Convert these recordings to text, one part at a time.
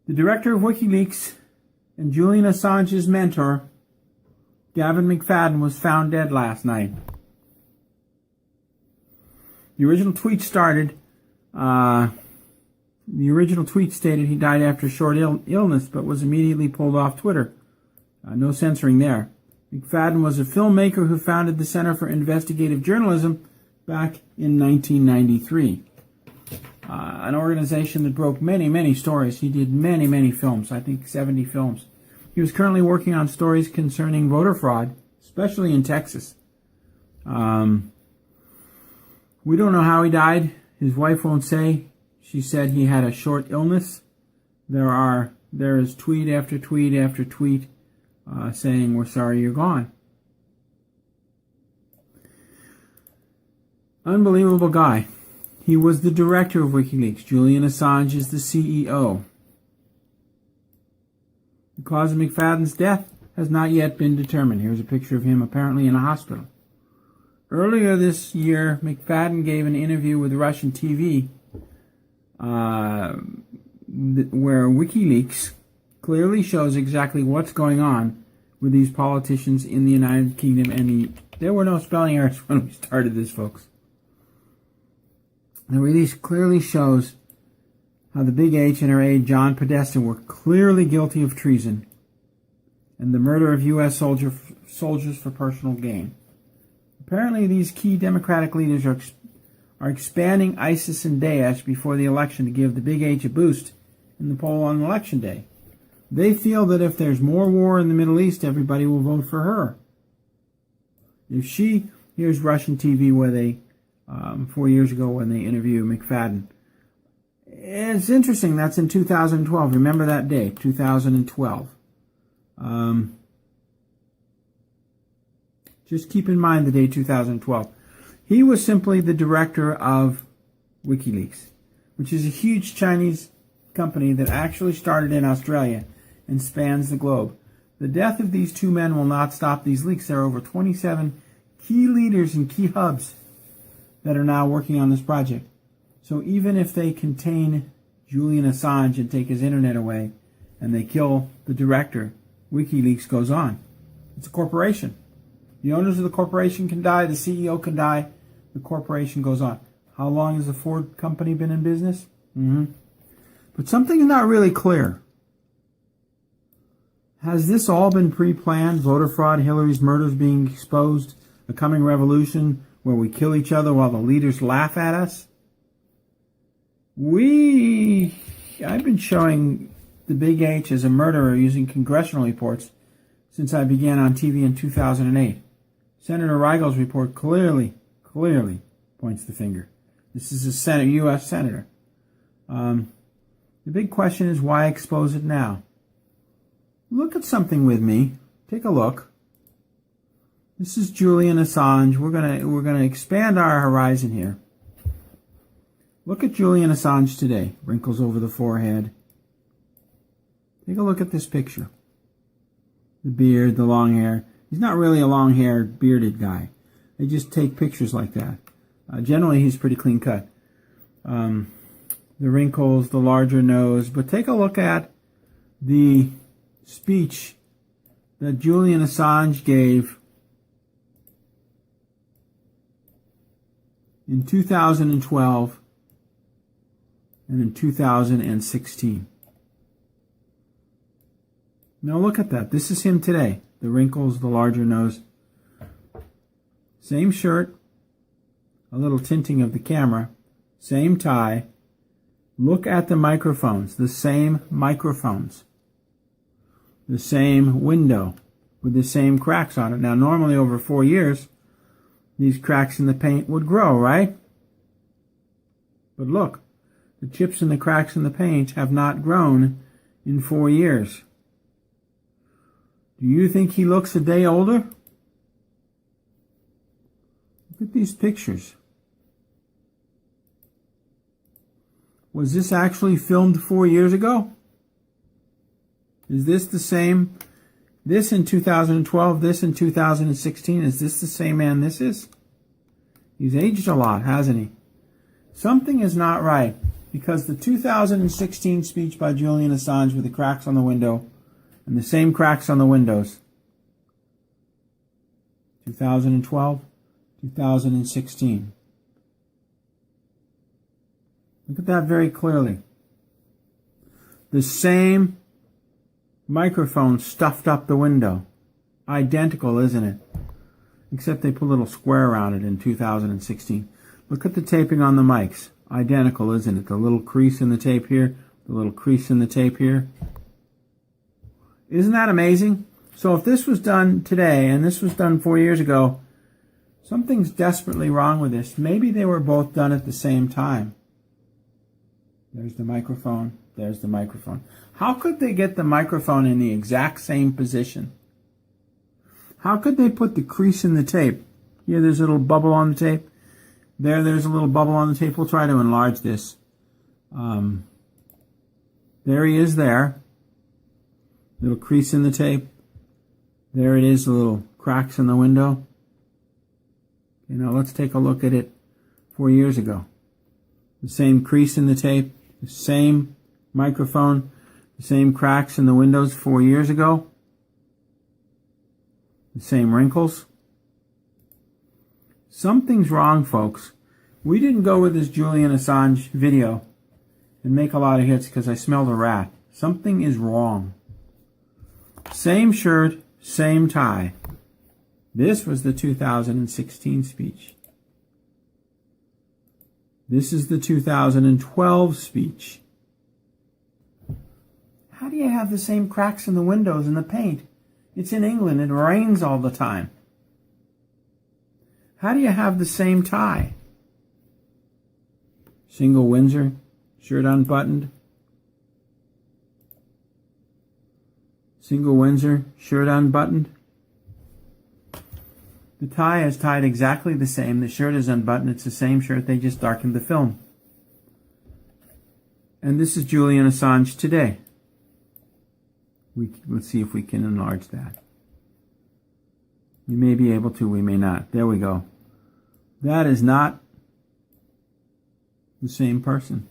The director of WikiLeaks and Julian Assange's mentor, Gavin McFadden, was found dead last night. The original tweet stated he died after a short illness, but was immediately pulled off Twitter. No censoring there. McFadden was a filmmaker who founded the Center for Investigative Journalism back in 1993. An organization that broke many, many stories. He did many, many films, I think 70 films. He was currently working on stories concerning voter fraud, especially in Texas. We don't know how he died. His wife won't say. She said he had a short illness. There is tweet after tweet after tweet saying, "We're sorry you're gone." Unbelievable guy. He was the director of WikiLeaks. Julian Assange is the CEO. The cause of McFadden's death has not yet been determined. Here's a picture of him apparently in a hospital. Earlier this year, McFadden gave an interview with Russian TV where WikiLeaks clearly shows exactly what's going on with these politicians in the United Kingdom. And there were no spelling errors when we started this, folks. The release clearly shows how the Big H and her aide, John Podesta, were clearly guilty of treason and the murder of U.S. soldiers for personal gain. Apparently, these key Democratic leaders are expanding ISIS and Daesh before the election to give the Big H a boost in the poll on election day. They feel that if there's more war in the Middle East, everybody will vote for her. Here's Russian TV where they, 4 years ago when they interviewed McFadden. It's interesting, that's in 2012. Remember that day, 2012. Just keep in mind the day 2012. He was simply the director of WikiLeaks, which is a huge Chinese company that actually started in Australia and spans the globe. The death of these two men will not stop these leaks. There are over 27 key leaders and key hubs that are now working on this project. So even if they contain Julian Assange and take his internet away and they kill the director, WikiLeaks goes on. It's a corporation. The owners of the corporation can die, the CEO can die, the corporation goes on. How long has the Ford company been in business? But something is not really clear. Has this all been pre-planned? Voter fraud, Hillary's murders being exposed, a coming revolution where we kill each other while the leaders laugh at us? I've been showing the Big H as a murderer using congressional reports since I began on TV in 2008. Senator Reigel's report clearly points the finger. This is a U.S. senator. The big question is, why expose it now? Look at something with me. Take a look. This is Julian Assange. We're gonna expand our horizon here. Look at Julian Assange today. Wrinkles over the forehead. Take a look at this picture. The beard, the long hair. He's not really a long-haired, bearded guy. They just take pictures like that. Generally, he's pretty clean cut. The wrinkles, the larger nose. But take a look at the speech that Julian Assange gave in 2012 and in 2016. Now look at that. This is him today. The wrinkles, the larger nose. Same shirt, a little tinting of the camera, same tie. Look at the microphones, the same microphones. The same window with the same cracks on it. Now normally over 4 years, these cracks in the paint would grow, right? But look, the chips and the cracks in the paint have not grown in 4 years. Do you think he looks a day older? Look at these pictures. Was this actually filmed 4 years ago? Is this the same? This in 2012, this in 2016. Is this the same man this is? He's aged a lot, hasn't he? Something is not right. Because the 2016 speech by Julian Assange with the cracks on the window and the same cracks on the windows, 2012, 2016. Look at that very clearly. The same microphone stuffed up the window. Identical, isn't it? Except they put a little square around it in 2016. Look at the taping on the mics. Identical, isn't it? The little crease in the tape here, the little crease in the tape here. Isn't that amazing? So if this was done today and this was done 4 years ago, something's desperately wrong with this. Maybe they were both done at the same time. There's the microphone. There's the microphone. How could they get the microphone in the exact same position? How could they put the crease in the tape? Here, there's a little bubble on the tape. There's a little bubble on the tape. We'll try to enlarge this. There he is there. Little crease in the tape. There it is, the little cracks in the window. You know, let's take a look at it 4 years ago. The same crease in the tape, the same microphone, the same cracks in the windows 4 years ago. The same wrinkles. Something's wrong, folks. We didn't go with this Julian Assange video and make a lot of hits because I smelled a rat. Something is wrong. Same shirt, same tie. This was the 2016 speech. This is the 2012 speech. How do you have the same cracks in the windows and the paint? It's in England. It rains all the time. How do you have the same tie? Single Windsor, shirt unbuttoned. Single Windsor, shirt unbuttoned. The tie is tied exactly the same. The shirt is unbuttoned. It's the same shirt. They just darkened the film. And this is Julian Assange today. Let's see if we can enlarge that. We may be able to, we may not. There we go. That is not the same person.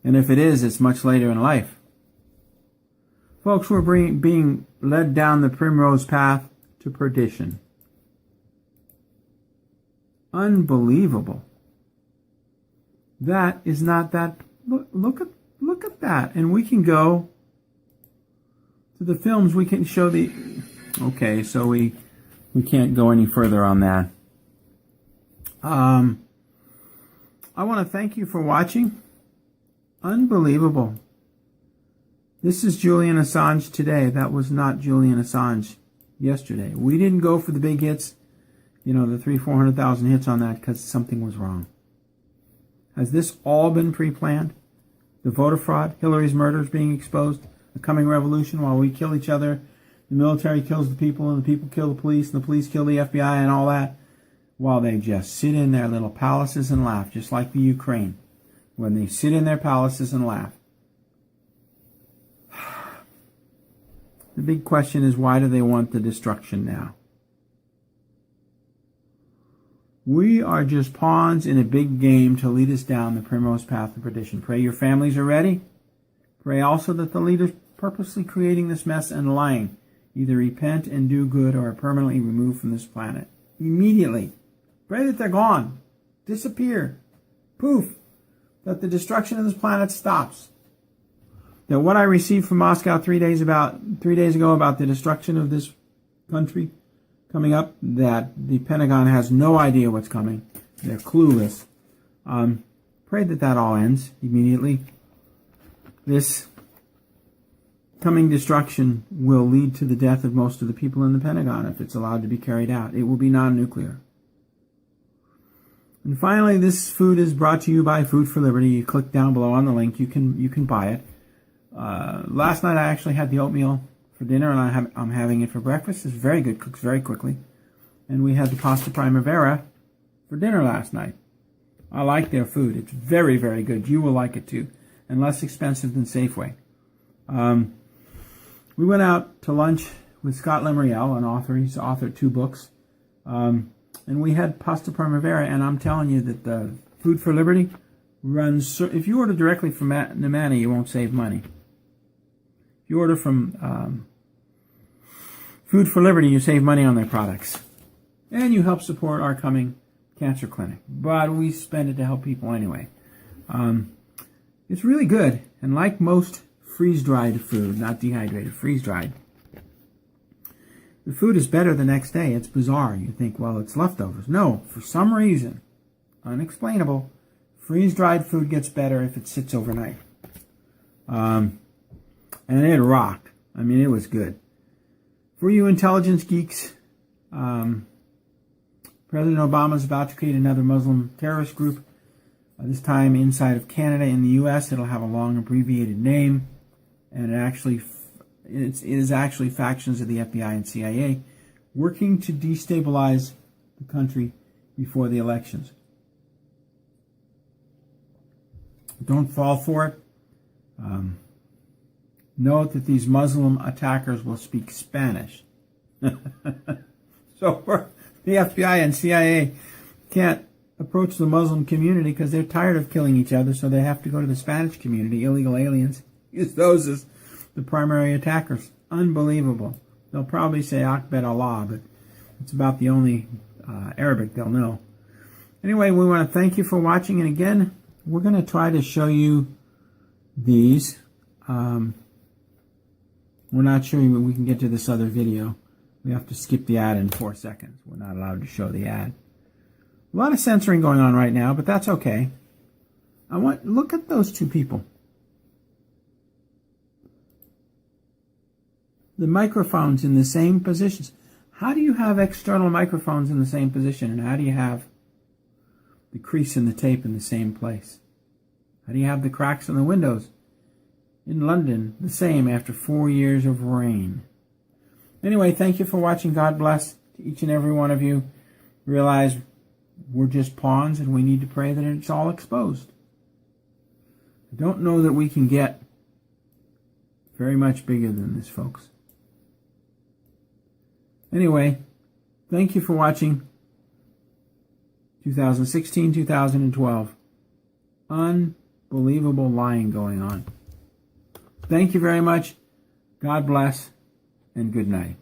And if it is, it's much later in life. Folks, we're being led down the primrose path to perdition. Unbelievable. That is not that. Look at that. And we can go to the films. We can show the. Okay, so we can't go any further on that. I want to thank you for watching. Unbelievable. This is Julian Assange today. That was not Julian Assange yesterday. We didn't go for the big hits, you know, the 300,000-400,000 hits on that because something was wrong. Has this all been pre-planned? The voter fraud, Hillary's murders being exposed, the coming revolution while we kill each other, the military kills the people and the people kill the police and the police kill the FBI and all that, while they just sit in their little palaces and laugh, just like the Ukraine, when they sit in their palaces and laugh. The big question is, why do they want the destruction now? We are just pawns in a big game to lead us down the primrose path of perdition. Pray your families are ready. Pray also that the leaders purposely creating this mess and lying either repent and do good or are permanently removed from this planet. Immediately. Pray that they're gone. Disappear. Poof. That the destruction of this planet stops. That what I received from Moscow 3 days ago about the destruction of this country coming up, that the Pentagon has no idea what's coming. They're clueless. Pray that that all ends immediately. This coming destruction will lead to the death of most of the people in the Pentagon if it's allowed to be carried out. It will be non-nuclear. And finally, this food is brought to you by Food for Liberty. You click down below on the link. You can buy it. Last night I actually had the oatmeal for dinner, and I'm having it for breakfast. It's very good, cooks very quickly. And we had the pasta primavera for dinner last night. I like their food. It's very, very good. You will like it too, and less expensive than Safeway. We went out to lunch with Scott Lemriel, an author. He's authored 2 books. And we had pasta primavera, and I'm telling you that the Food for Liberty runs. If you order directly from Nemana, you won't save money. If you order from Food for Liberty, you save money on their products. And you help support our coming cancer clinic. But we spend it to help people anyway. It's really good. And like most freeze-dried food, not dehydrated, freeze-dried, the food is better the next day. It's bizarre. You think, well, it's leftovers. No, for some reason, unexplainable, freeze-dried food gets better if it sits overnight. And it rocked. I mean, it was good. For you intelligence geeks, President Obama is about to create another Muslim terrorist group, this time inside of Canada. In the U.S., it'll have a long abbreviated name, and it is actually factions of the FBI and CIA working to destabilize the country before the elections. Don't fall for it. Note that these Muslim attackers will speak Spanish. So the FBI and CIA can't approach the Muslim community because they're tired of killing each other, so they have to go to the Spanish community, illegal aliens. Use those as the primary attackers. Unbelievable. They'll probably say Akbar Allah, but it's about the only Arabic they'll know. Anyway, we want to thank you for watching, and again, we're going to try to show you these. We're not sure we can get to this other video. We have to skip the ad in 4 seconds. We're not allowed to show the ad. A lot of censoring going on right now, but that's okay. Look at those two people. The microphones in the same positions. How do you have external microphones in the same position, and how do you have the crease in the tape in the same place? How do you have the cracks in the windows in London the same after 4 years of rain? Anyway, thank you for watching. God bless to each and every one of you. Realize we're just pawns, and we need to pray that it's all exposed. I don't know that we can get very much bigger than this, folks. Anyway, thank you for watching 2016, 2012. Unbelievable lying going on. Thank you very much. God bless, and good night.